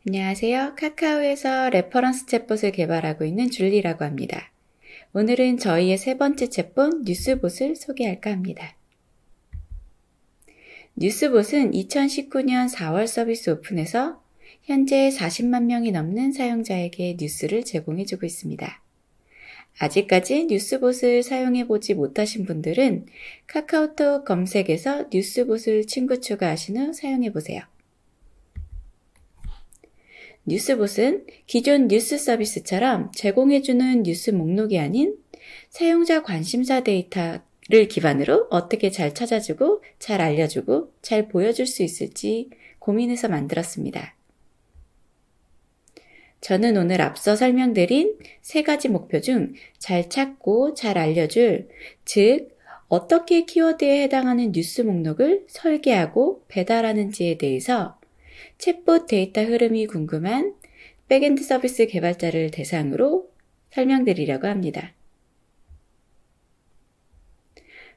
안녕하세요. 카카오에서 레퍼런스 챗봇을 개발하고 있는 줄리라고 합니다. 오늘은 저희의 세 번째 챗봇 뉴스봇을 소개할까 합니다. 뉴스봇은 2019년 4월 서비스 오픈해서 현재 40만 명이 넘는 사용자에게 뉴스를 제공해주고 있습니다. 아직까지 뉴스봇을 사용해보지 못하신 분들은 카카오톡 검색에서 뉴스봇을 친구 추가하신 후 사용해보세요. 뉴스봇은 기존 뉴스 서비스처럼 제공해주는 뉴스 목록이 아닌 사용자 관심사 데이터를 기반으로 어떻게 잘 찾아주고 잘 알려주고 잘 보여줄 수 있을지 고민해서 만들었습니다. 저는 오늘 앞서 설명드린 세 가지 목표 중 잘 찾고 잘 알려줄, 즉 어떻게 키워드에 해당하는 뉴스 목록을 설계하고 배달하는지에 대해서 챗봇 데이터 흐름이 궁금한 백엔드 서비스 개발자를 대상으로 설명드리려고 합니다.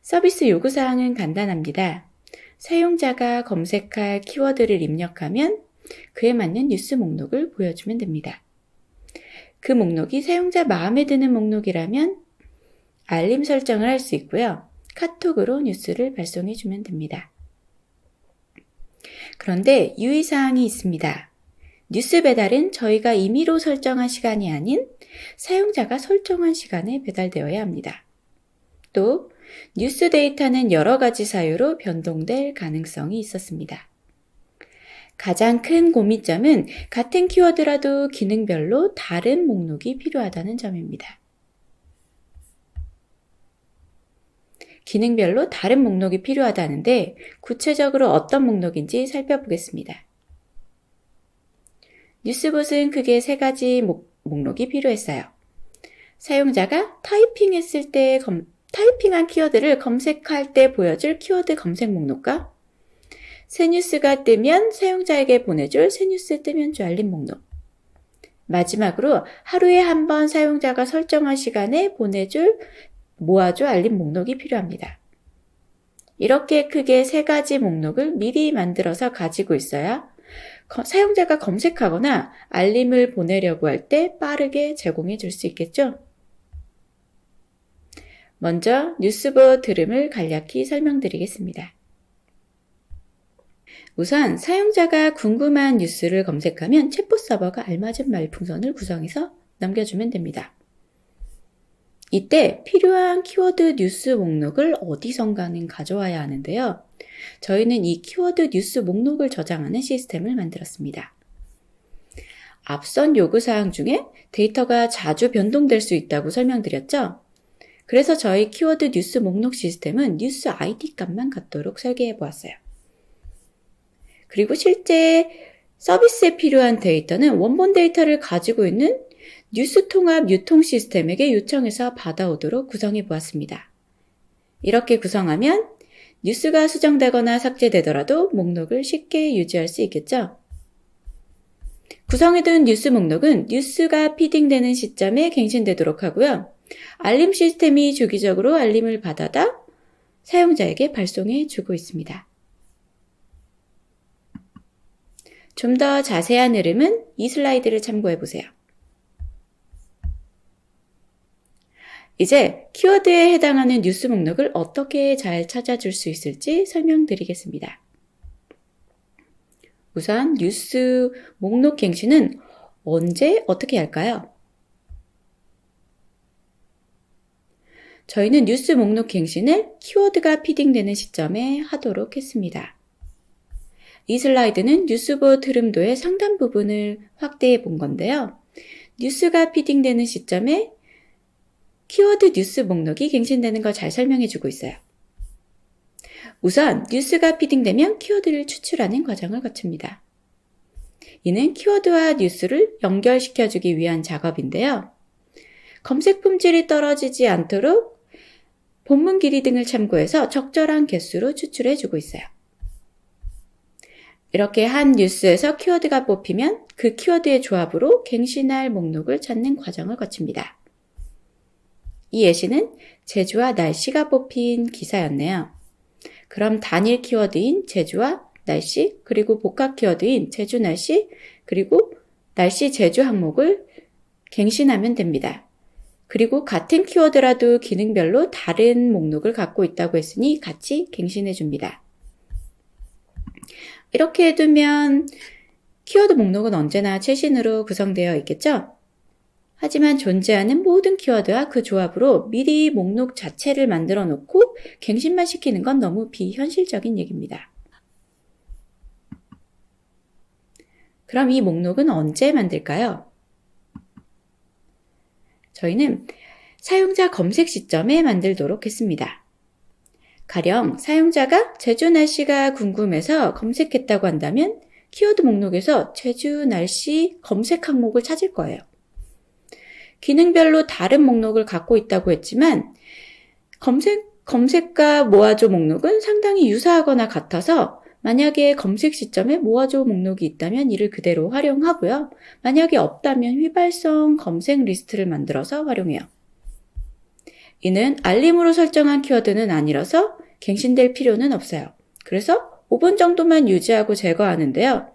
서비스 요구사항은 간단합니다. 사용자가 검색할 키워드를 입력하면 그에 맞는 뉴스 목록을 보여주면 됩니다. 그 목록이 사용자 마음에 드는 목록이라면 알림 설정을 할 수 있고요. 카톡으로 뉴스를 발송해주면 됩니다. 그런데 유의사항이 있습니다. 뉴스 배달은 저희가 임의로 설정한 시간이 아닌 사용자가 설정한 시간에 배달되어야 합니다. 또 뉴스 데이터는 여러 가지 사유로 변동될 가능성이 있었습니다. 가장 큰 고민점은 같은 키워드라도 기능별로 다른 목록이 필요하다는 점입니다. 기능별로 다른 목록이 필요하다는데 구체적으로 어떤 목록인지 살펴보겠습니다. 뉴스봇은 크게 세 가지 목록이 필요했어요. 사용자가 타이핑했을 때 타이핑한 키워드를 검색할 때 보여줄 키워드 검색 목록과 새 뉴스가 뜨면 사용자에게 보내줄 새 뉴스 뜨면 줄 알림 목록, 마지막으로 하루에 한 번 사용자가 설정한 시간에 모아줄 알림 목록이 필요합니다. 이렇게 크게 세 가지 목록을 미리 만들어서 가지고 있어야 사용자가 검색하거나 알림을 보내려고 할 때 빠르게 제공해 줄 수 있겠죠? 먼저 뉴스봇 흐름을 간략히 설명드리겠습니다. 우선 사용자가 궁금한 뉴스를 검색하면 챗봇 서버가 알맞은 말풍선을 구성해서 넘겨주면 됩니다. 이때 필요한 키워드 뉴스 목록을 어디선가는 가져와야 하는데요. 저희는 이 키워드 뉴스 목록을 저장하는 시스템을 만들었습니다. 앞선 요구사항 중에 데이터가 자주 변동될 수 있다고 설명드렸죠? 그래서 저희 키워드 뉴스 목록 시스템은 뉴스 ID 값만 갖도록 설계해 보았어요. 그리고 실제 서비스에 필요한 데이터는 원본 데이터를 가지고 있는 뉴스 통합 유통 시스템에게 요청해서 받아오도록 구성해 보았습니다. 이렇게 구성하면 뉴스가 수정되거나 삭제되더라도 목록을 쉽게 유지할 수 있겠죠? 구성해둔 뉴스 목록은 뉴스가 피딩되는 시점에 갱신되도록 하고요. 알림 시스템이 주기적으로 알림을 받아다 사용자에게 발송해 주고 있습니다. 좀 더 자세한 흐름은 이 슬라이드를 참고해 보세요. 이제 키워드에 해당하는 뉴스 목록을 어떻게 잘 찾아줄 수 있을지 설명드리겠습니다. 우선 뉴스 목록 갱신은 언제 어떻게 할까요? 저희는 뉴스 목록 갱신을 키워드가 피딩되는 시점에 하도록 했습니다. 이 슬라이드는 뉴스봇 흐름도의 상단 부분을 확대해 본 건데요. 뉴스가 피딩되는 시점에 키워드 뉴스 목록이 갱신되는 걸 잘 설명해 주고 있어요. 우선 뉴스가 피딩되면 키워드를 추출하는 과정을 거칩니다. 이는 키워드와 뉴스를 연결시켜주기 위한 작업인데요. 검색 품질이 떨어지지 않도록 본문 길이 등을 참고해서 적절한 개수로 추출해 주고 있어요. 이렇게 한 뉴스에서 키워드가 뽑히면 그 키워드의 조합으로 갱신할 목록을 찾는 과정을 거칩니다. 이 예시는 제주와 날씨가 뽑힌 기사였네요. 그럼 단일 키워드인 제주와 날씨, 그리고 복합 키워드인 제주 날씨, 그리고 날씨 제주 항목을 갱신하면 됩니다. 그리고 같은 키워드라도 기능별로 다른 목록을 갖고 있다고 했으니 같이 갱신해 줍니다. 이렇게 해두면 키워드 목록은 언제나 최신으로 구성되어 있겠죠? 하지만 존재하는 모든 키워드와 그 조합으로 미리 목록 자체를 만들어 놓고 갱신만 시키는 건 너무 비현실적인 얘기입니다. 그럼 이 목록은 언제 만들까요? 저희는 사용자 검색 시점에 만들도록 했습니다. 가령 사용자가 제주 날씨가 궁금해서 검색했다고 한다면 키워드 목록에서 제주 날씨 검색 항목을 찾을 거예요. 기능별로 다른 목록을 갖고 있다고 했지만 검색과 모아줘 목록은 상당히 유사하거나 같아서 만약에 검색 시점에 모아줘 목록이 있다면 이를 그대로 활용하고요. 만약에 없다면 휘발성 검색 리스트를 만들어서 활용해요. 이는 알림으로 설정한 키워드는 아니라서 갱신될 필요는 없어요. 그래서 5분 정도만 유지하고 제거하는데요.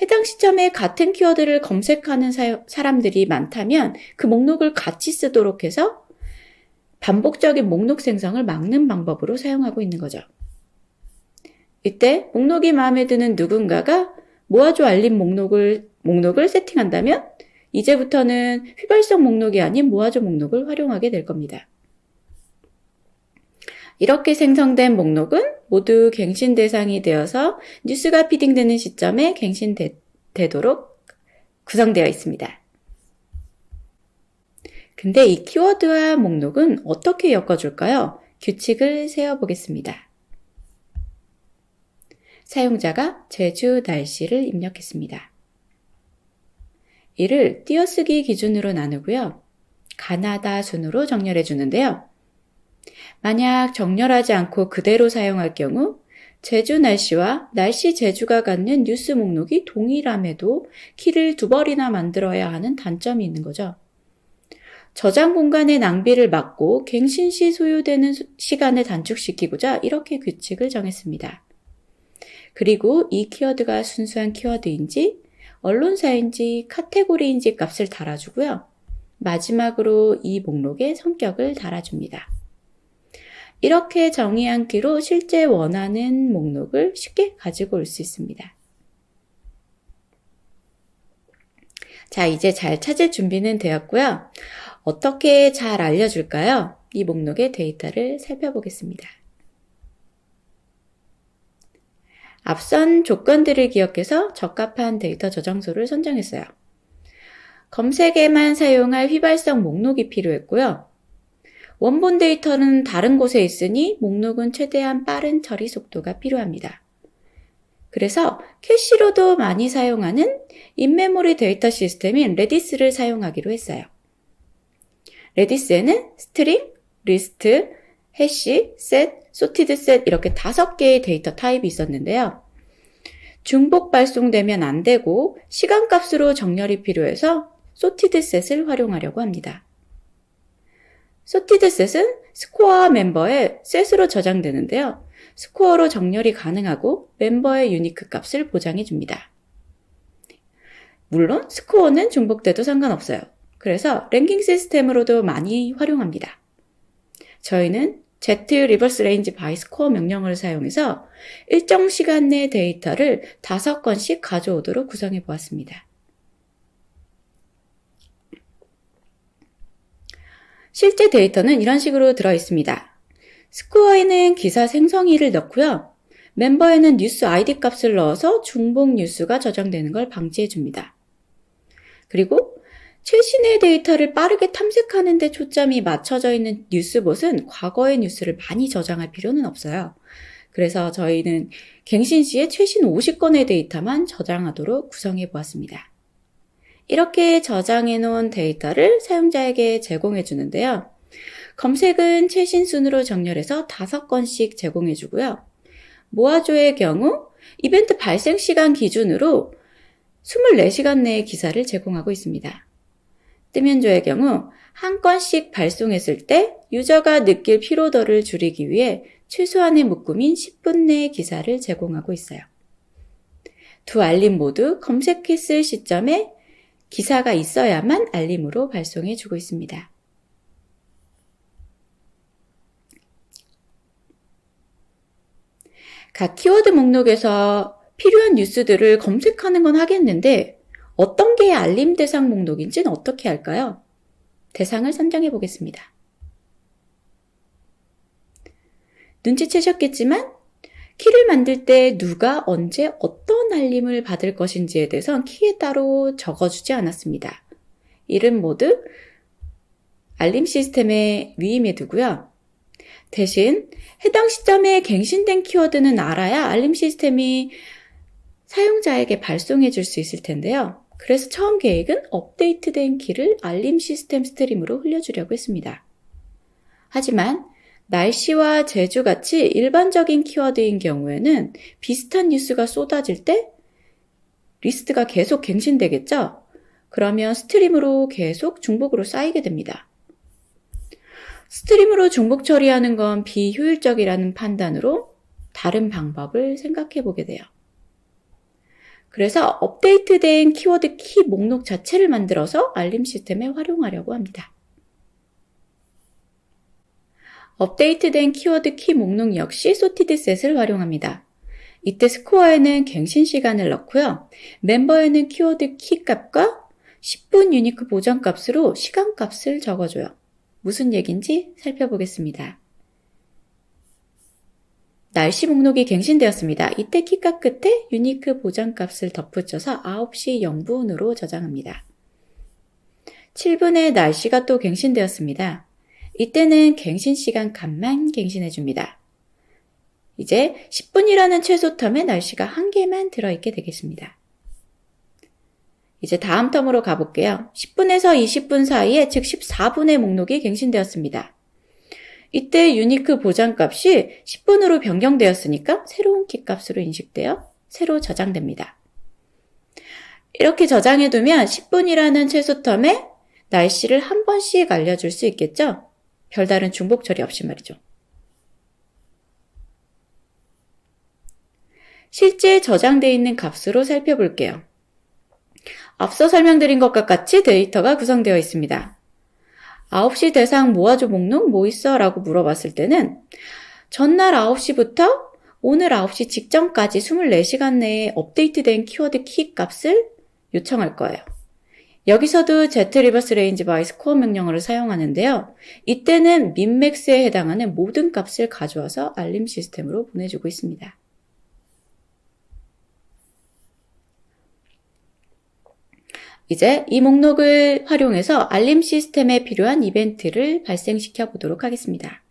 해당 시점에 같은 키워드를 검색하는 사람들이 많다면 그 목록을 같이 쓰도록 해서 반복적인 목록 생성을 막는 방법으로 사용하고 있는 거죠. 이때 목록이 마음에 드는 누군가가 모아줘 알림 목록을 세팅한다면 이제부터는 휘발성 목록이 아닌 모아줘 목록을 활용하게 될 겁니다. 이렇게 생성된 목록은 모두 갱신 대상이 되어서 뉴스가 피딩되는 시점에 갱신되도록 구성되어 있습니다. 근데 이 키워드와 목록은 어떻게 엮어줄까요? 규칙을 세워보겠습니다. 사용자가 제주 날씨를 입력했습니다. 이를 띄어쓰기 기준으로 나누고요. 가나다 순으로 정렬해 주는데요. 만약 정렬하지 않고 그대로 사용할 경우 제주 날씨와 날씨 제주가 갖는 뉴스 목록이 동일함에도 키를 2번이나 만들어야 하는 단점이 있는 거죠. 저장 공간의 낭비를 막고 갱신 시 소요되는 시간을 단축시키고자 이렇게 규칙을 정했습니다. 그리고 이 키워드가 순수한 키워드인지 언론사인지 카테고리인지 값을 달아주고요. 마지막으로 이 목록의 성격을 달아줍니다. 이렇게 정의한 키로 실제 원하는 목록을 쉽게 가지고 올 수 있습니다. 자, 이제 잘 찾을 준비는 되었고요. 어떻게 잘 알려줄까요? 이 목록의 데이터를 살펴보겠습니다. 앞선 조건들을 기억해서 적합한 데이터 저장소를 선정했어요. 검색에만 사용할 휘발성 목록이 필요했고요. 원본 데이터는 다른 곳에 있으니 목록은 최대한 빠른 처리 속도가 필요합니다. 그래서 캐시로도 많이 사용하는 인메모리 데이터 시스템인 레디스를 사용하기로 했어요. 레디스에는 스트링, 리스트, 해시, 셋, 소티드 셋 이렇게 5개의 데이터 타입이 있었는데요. 중복 발송되면 안 되고 시간값으로 정렬이 필요해서 소티드 셋을 활용하려고 합니다. 소티드 셋은 스코어 멤버의 셋으로 저장되는데요. 스코어로 정렬이 가능하고 멤버의 유니크 값을 보장해 줍니다. 물론 스코어는 중복돼도 상관없어요. 그래서 랭킹 시스템으로도 많이 활용합니다. 저희는 Z 리버스 레인지 바이 스코어 명령어를 사용해서 일정 시간 내 데이터를 5건씩 가져오도록 구성해 보았습니다. 실제 데이터는 이런 식으로 들어 있습니다. 스코어에는 기사 생성일을 넣고요. 멤버에는 뉴스 아이디 값을 넣어서 중복 뉴스가 저장되는 걸 방지해 줍니다. 그리고 최신의 데이터를 빠르게 탐색하는 데 초점이 맞춰져 있는 뉴스봇은 과거의 뉴스를 많이 저장할 필요는 없어요. 그래서 저희는 갱신 시에 최신 50건의 데이터만 저장하도록 구성해 보았습니다. 이렇게 저장해 놓은 데이터를 사용자에게 제공해 주는데요. 검색은 최신 순으로 정렬해서 5건씩 제공해 주고요. 모아줘의 경우 이벤트 발생 시간 기준으로 24시간 내에 기사를 제공하고 있습니다. 뜨면조의 경우 한 건씩 발송했을 때 유저가 느낄 피로도를 줄이기 위해 최소한의 묶음인 10분 내에 기사를 제공하고 있어요. 두 알림 모두 검색했을 시점에 기사가 있어야만 알림으로 발송해주고 있습니다. 각 키워드 목록에서 필요한 뉴스들을 검색하는 건 하겠는데 어떤 게 알림 대상 목록인지는 어떻게 할까요? 대상을 선정해 보겠습니다. 눈치채셨겠지만 키를 만들 때 누가 언제 어떤 알림을 받을 것인지에 대해선 키에 따로 적어주지 않았습니다. 이름 모두 알림 시스템에 위임해 두고요. 대신 해당 시점에 갱신된 키워드는 알아야 알림 시스템이 사용자에게 발송해 줄 수 있을 텐데요. 그래서 처음 계획은 업데이트된 키를 알림 시스템 스트림으로 흘려주려고 했습니다. 하지만 날씨와 제주같이 일반적인 키워드인 경우에는 비슷한 뉴스가 쏟아질 때 리스트가 계속 갱신되겠죠? 그러면 스트림으로 계속 중복으로 쌓이게 됩니다. 스트림으로 중복 처리하는 건 비효율적이라는 판단으로 다른 방법을 생각해 보게 돼요. 그래서 업데이트된 키워드 키 목록 자체를 만들어서 알림 시스템에 활용하려고 합니다. 업데이트된 키워드 키 목록 역시 소티드 셋을 활용합니다. 이때 스코어에는 갱신 시간을 넣고요. 멤버에는 키워드 키 값과 10분 유니크 보정 값으로 시간 값을 적어줘요. 무슨 얘기인지 살펴보겠습니다. 날씨 목록이 갱신되었습니다. 이때 키값 끝에 유니크 보정 값을 덧붙여서 9시 0분으로 저장합니다. 7분에 날씨가 또 갱신되었습니다. 이때는 갱신 시간 값만 갱신해줍니다. 이제 10분이라는 최소 텀에 날씨가 1개만 들어있게 되겠습니다. 이제 다음 텀으로 가볼게요. 10분에서 20분 사이에 즉 14분의 목록이 갱신되었습니다. 이때 유니크 보장값이 10분으로 변경되었으니까 새로운 키값으로 인식되어 새로 저장됩니다. 이렇게 저장해두면 10분이라는 최소 텀에 날씨를 한 번씩 알려줄 수 있겠죠? 별다른 중복 처리 없이 말이죠. 실제 저장되어 있는 값으로 살펴볼게요. 앞서 설명드린 것과 같이 데이터가 구성되어 있습니다. 9시 대상 모아줘 목록 뭐 있어? 라고 물어봤을 때는 전날 9시부터 오늘 9시 직전까지 24시간 내에 업데이트된 키워드 키 값을 요청할 거예요. 여기서도 Z 리버스 레인지 바이 스코어 명령어를 사용하는데요. 이때는 민맥스에 해당하는 모든 값을 가져와서 알림 시스템으로 보내주고 있습니다. 이제 이 목록을 활용해서 알림 시스템에 필요한 이벤트를 발생시켜 보도록 하겠습니다.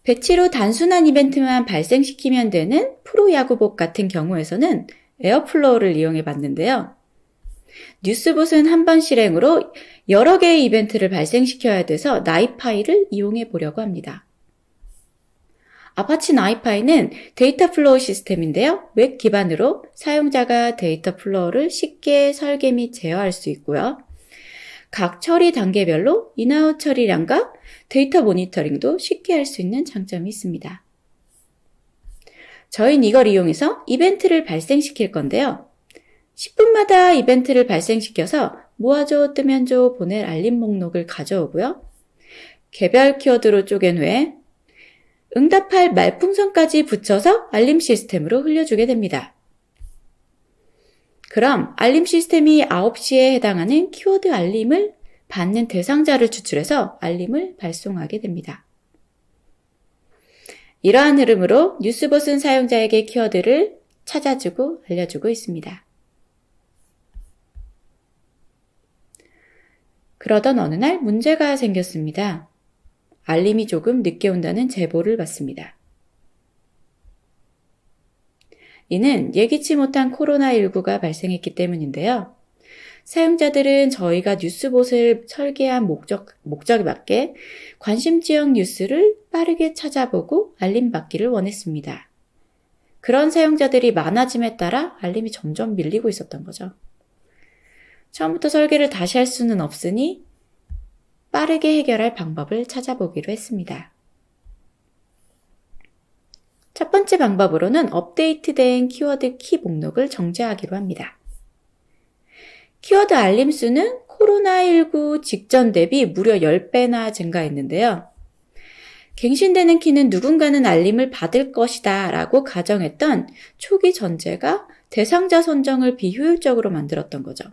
배치로 단순한 이벤트만 발생시키면 되는 프로야구복 같은 경우에서는 에어플로우를 이용해 봤는데요. 뉴스봇은 한 번 실행으로 여러 개의 이벤트를 발생시켜야 돼서 나이파이를 이용해 보려고 합니다. 아파치 나이파이는 데이터 플로우 시스템인데요. 웹 기반으로 사용자가 데이터 플로우를 쉽게 설계 및 제어할 수 있고요. 각 처리 단계별로 인아웃 처리량과 데이터 모니터링도 쉽게 할 수 있는 장점이 있습니다. 저희는 이걸 이용해서 이벤트를 발생시킬 건데요. 10분마다 이벤트를 발생시켜서 모아줘, 뜨면 줘, 보낼 알림 목록을 가져오고요. 개별 키워드로 쪼갠 후에 응답할 말풍선까지 붙여서 알림 시스템으로 흘려주게 됩니다. 그럼 알림 시스템이 9시에 해당하는 키워드 알림을 받는 대상자를 추출해서 알림을 발송하게 됩니다. 이러한 흐름으로 뉴스봇은 사용자에게 키워드를 찾아주고 알려주고 있습니다. 그러던 어느 날 문제가 생겼습니다. 알림이 조금 늦게 온다는 제보를 받습니다. 이는 예기치 못한 코로나19가 발생했기 때문인데요. 사용자들은 저희가 뉴스봇을 설계한 목적에 맞게 관심 지역 뉴스를 빠르게 찾아보고 알림받기를 원했습니다. 그런 사용자들이 많아짐에 따라 알림이 점점 밀리고 있었던 거죠. 처음부터 설계를 다시 할 수는 없으니 빠르게 해결할 방법을 찾아보기로 했습니다. 첫 번째 방법으로는 업데이트된 키워드 키 목록을 정제하기로 합니다. 키워드 알림 수는 코로나19 직전 대비 무려 10배나 증가했는데요. 갱신되는 키는 누군가는 알림을 받을 것이다 라고 가정했던 초기 전제가 대상자 선정을 비효율적으로 만들었던 거죠.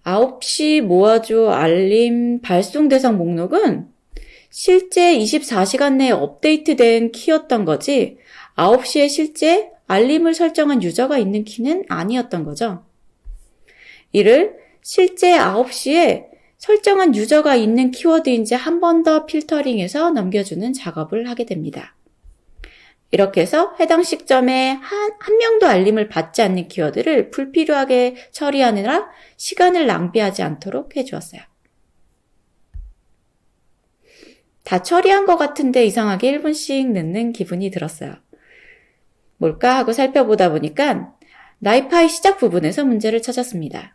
9시 모아줘 알림 발송 대상 목록은 실제 24시간 내에 업데이트된 키였던 거지 9시에 실제 알림을 설정한 유저가 있는 키는 아니었던 거죠. 이를 실제 9시에 설정한 유저가 있는 키워드인지 한 번 더 필터링해서 넘겨주는 작업을 하게 됩니다. 이렇게 해서 해당 시점에 한 명도 알림을 받지 않는 키워드를 불필요하게 처리하느라 시간을 낭비하지 않도록 해주었어요. 다 처리한 것 같은데 이상하게 1분씩 늦는 기분이 들었어요. 뭘까 하고 살펴보다 보니까 나이파이 시작 부분에서 문제를 찾았습니다.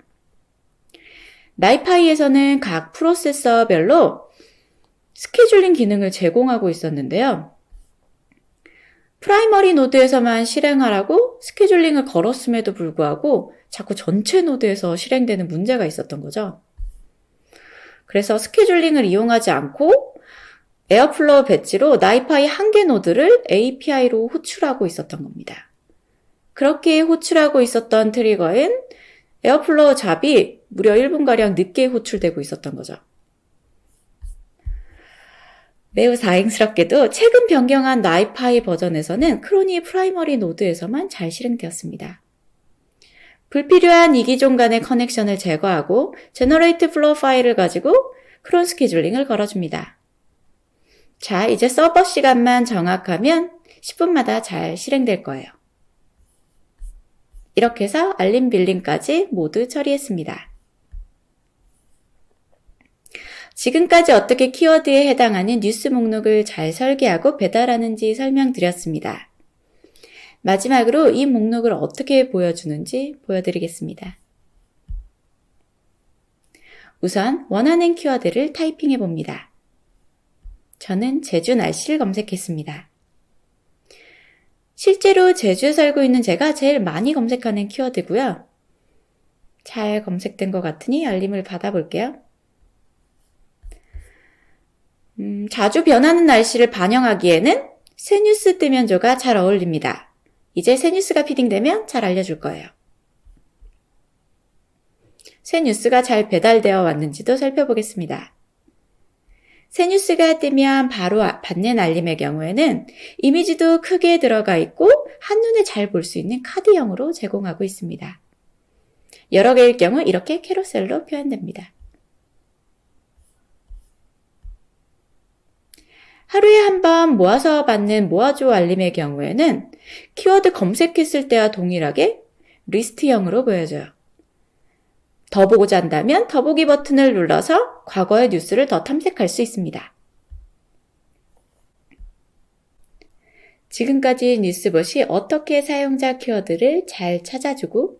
나이파이에서는 각 프로세서별로 스케줄링 기능을 제공하고 있었는데요. 프라이머리 노드에서만 실행하라고 스케줄링을 걸었음에도 불구하고 자꾸 전체 노드에서 실행되는 문제가 있었던 거죠. 그래서 스케줄링을 이용하지 않고 에어플로우 배지로 나이파이 한 개 노드를 API로 호출하고 있었던 겁니다. 그렇게 호출하고 있었던 트리거인 에어플로우 잡이 무려 1분가량 늦게 호출되고 있었던 거죠. 매우 다행스럽게도 최근 변경한 나이파이 버전에서는 크로니 프라이머리 노드에서만 잘 실행되었습니다. 불필요한 이기종 간의 커넥션을 제거하고 제너레이트 플로우 파일을 가지고 크론 스케줄링을 걸어줍니다. 자, 이제 서버 시간만 정확하면 10분마다 잘 실행될 거예요. 이렇게 해서 알림 빌링까지 모두 처리했습니다. 지금까지 어떻게 키워드에 해당하는 뉴스 목록을 잘 설계하고 배달하는지 설명드렸습니다. 마지막으로 이 목록을 어떻게 보여주는지 보여드리겠습니다. 우선 원하는 키워드를 타이핑해 봅니다. 저는 제주 날씨를 검색했습니다. 실제로 제주에 살고 있는 제가 제일 많이 검색하는 키워드고요. 잘 검색된 것 같으니 알림을 받아볼게요. 자주 변하는 날씨를 반영하기에는 새뉴스 뜨면조가 잘 어울립니다. 이제 새뉴스가 피딩되면 잘 알려줄 거예요. 새뉴스가 잘 배달되어 왔는지도 살펴보겠습니다. 새뉴스가 뜨면 바로 받는 알림의 경우에는 이미지도 크게 들어가 있고 한눈에 잘 볼 수 있는 카드형으로 제공하고 있습니다. 여러 개일 경우 이렇게 캐로셀로 표현됩니다. 하루에 한 번 모아서 받는 모아줘 알림의 경우에는 키워드 검색했을 때와 동일하게 리스트형으로 보여져요. 더 보고자 한다면 더보기 버튼을 눌러서 과거의 뉴스를 더 탐색할 수 있습니다. 지금까지 뉴스봇이 어떻게 사용자 키워드를 잘 찾아주고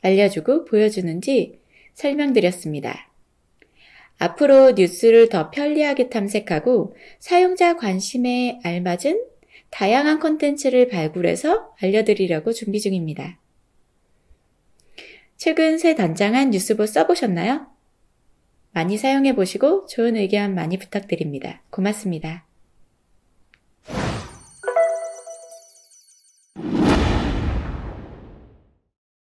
알려주고 보여주는지 설명드렸습니다. 앞으로 뉴스를 더 편리하게 탐색하고 사용자 관심에 알맞은 다양한 콘텐츠를 발굴해서 알려드리려고 준비 중입니다. 최근 새 단장한 뉴스봇 써보셨나요? 많이 사용해보시고 좋은 의견 많이 부탁드립니다. 고맙습니다.